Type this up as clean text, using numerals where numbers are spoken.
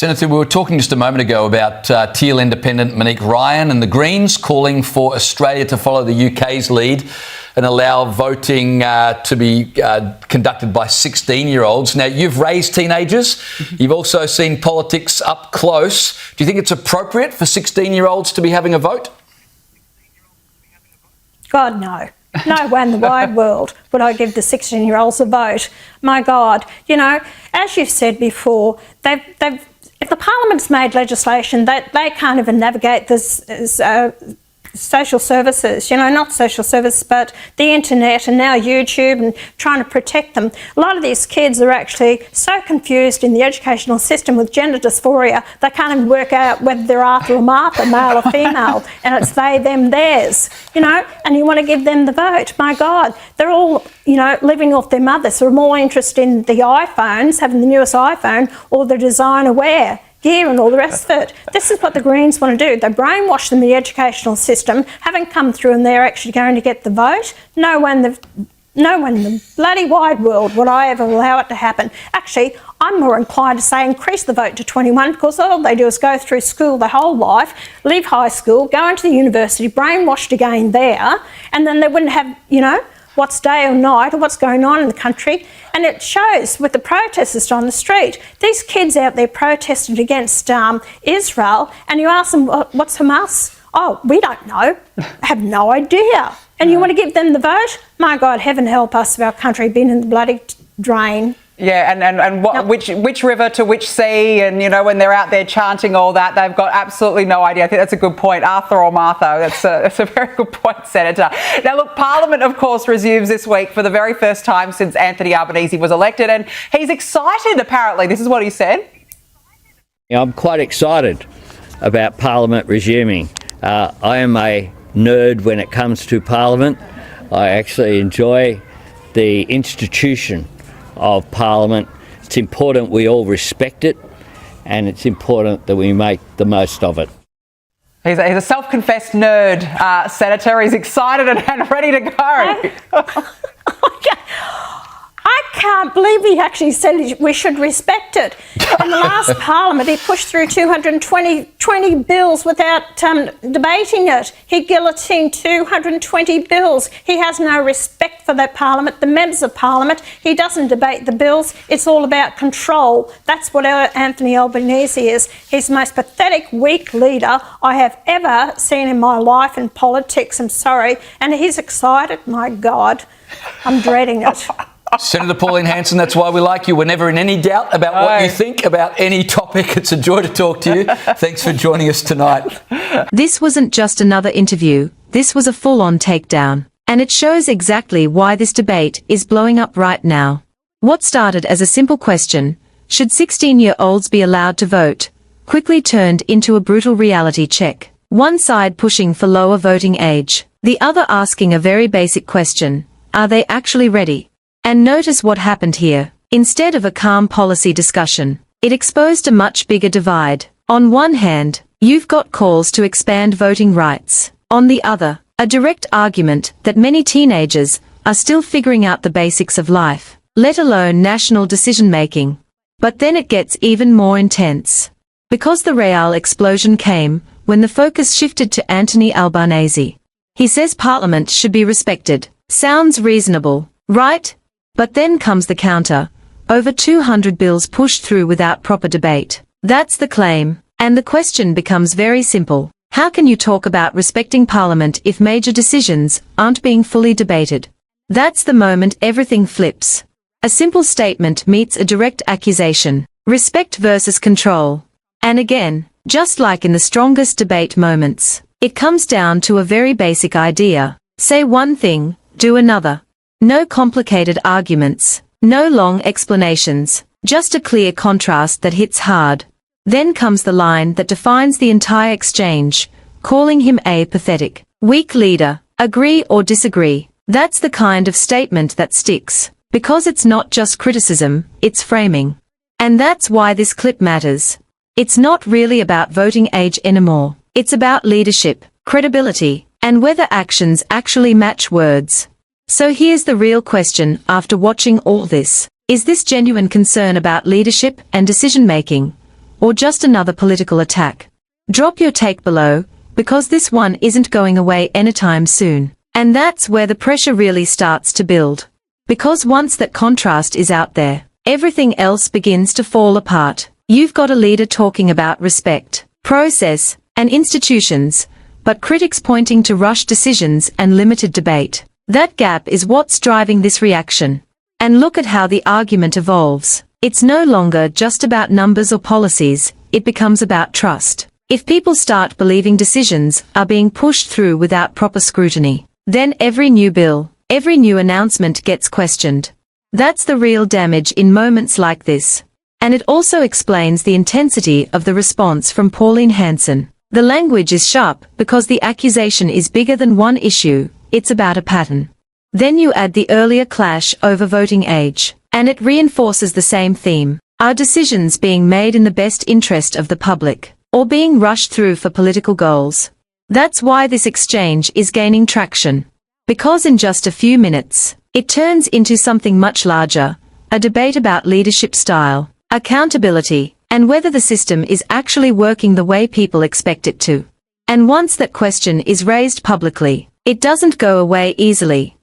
Senator, we were talking just a moment ago about Teal independent Monique Ryan and the Greens calling for Australia to follow the UK's lead and allow voting to be conducted by 16-year-olds. Now, you've raised teenagers. You've also seen politics up close. Do you think it's appropriate for 16-year-olds to be having a vote? God, no. No way in the wide world would I give the 16-year-olds a vote. My God. You know, as you've said before, if the Parliament's made legislation, they can't even navigate this social services, you know, not social services, but the internet and now YouTube, and trying to protect them. A lot of these kids are actually so confused in the educational system with gender dysphoria, they can't even work out whether they're Arthur or Martha, male or female, and it's they, them, theirs, you know, and you want to give them the vote. My God, they're all, you know, living off their mothers. They're more interested in the iPhones, having the newest iPhone, or the designer wear gear and all the rest of it. This is what the Greens want to do. They brainwash them in the educational system, haven't come through, and they're actually going to get the vote. No one in the bloody wide world would I ever allow it to happen. Actually, I'm more inclined to say increase the vote to 21, because all they do is go through school their whole life, leave high school, go into the university, brainwashed again there, and then they wouldn't have, you know, what's day or night or what's going on in the country. And it shows with the protesters on the street. These kids out there protested against Israel, and you ask them, what's Hamas? Oh, we don't know. Have no idea. And you want to give them the vote? My God, heaven help us if our country been in the bloody drain. Yeah, and what, which river to which sea, and, you know, when they're out there chanting all that, they've got absolutely no idea. I think that's a good point. Arthur or Martha, that's a very good point, Senator. Now, look, Parliament, of course, resumes this week for the very first time since Anthony Albanese was elected, and he's excited, apparently. This is what he said. Yeah, I'm quite excited about Parliament resuming. I am a nerd when it comes to Parliament. I actually enjoy the institution of Parliament. It's important we all respect it, and it's important that we make the most of it. He's a self-confessed nerd, Senator. He's excited and ready to go. I can't believe he actually said we should respect it. In the last Parliament, he pushed through 220 bills without debating it. He guillotined 220 bills. He has no respect for that Parliament, the members of Parliament. He doesn't debate the bills. It's all about control. That's what Anthony Albanese is. He's the most pathetic, weak leader I have ever seen in my life in politics. I'm sorry. And he's excited. My God, I'm dreading it. Senator Pauline Hanson, that's why we like you. We're never in any doubt about what you think about any topic. It's a joy to talk to you. Thanks for joining us tonight. This wasn't just another interview. This was a full-on takedown. And it shows exactly why this debate is blowing up right now. What started as a simple question, should 16-year-olds be allowed to vote, quickly turned into a brutal reality check. One side pushing for lower voting age, the other asking a very basic question, are they actually ready? And notice what happened here. Instead of a calm policy discussion, it exposed a much bigger divide. On one hand, you've got calls to expand voting rights. On the other, a direct argument that many teenagers are still figuring out the basics of life, let alone national decision-making. But then it gets even more intense. Because the real explosion came when the focus shifted to Anthony Albanese. He says Parliament should be respected. Sounds reasonable, right? But then comes the counter. Over 200 bills pushed through without proper debate. That's the claim. And the question becomes very simple. How can you talk about respecting Parliament if major decisions aren't being fully debated? That's the moment everything flips. A simple statement meets a direct accusation. Respect versus control. And again, just like in the strongest debate moments, it comes down to a very basic idea. Say one thing, do another. No complicated arguments, no long explanations, just a clear contrast that hits hard. Then comes the line that defines the entire exchange, calling him a pathetic, weak leader. Agree or disagree? That's the kind of statement that sticks, because it's not just criticism, it's framing. And that's why this clip matters. It's not really about voting age anymore. It's about leadership, credibility, and whether actions actually match words. So here's the real question after watching all this. Is this genuine concern about leadership and decision-making? or just another political attack? Drop your take below, because this one isn't going away anytime soon. And that's where the pressure really starts to build. Because once that contrast is out there, everything else begins to fall apart. You've got a leader talking about respect, process, and institutions, but critics pointing to rushed decisions and limited debate. That gap is what's driving this reaction. And look at how the argument evolves. It's no longer just about numbers or policies, it becomes about trust. If people start believing decisions are being pushed through without proper scrutiny, then every new bill, every new announcement gets questioned. That's the real damage in moments like this. And it also explains the intensity of the response from Pauline Hanson. The language is sharp because the accusation is bigger than one issue, it's about a pattern. Then you add the earlier clash over voting age, and it reinforces the same theme. Are decisions being made in the best interest of the public, or being rushed through for political goals? That's why this exchange is gaining traction. Because in just a few minutes, it turns into something much larger, a debate about leadership style, accountability, and whether the system is actually working the way people expect it to. And once that question is raised publicly, it doesn't go away easily.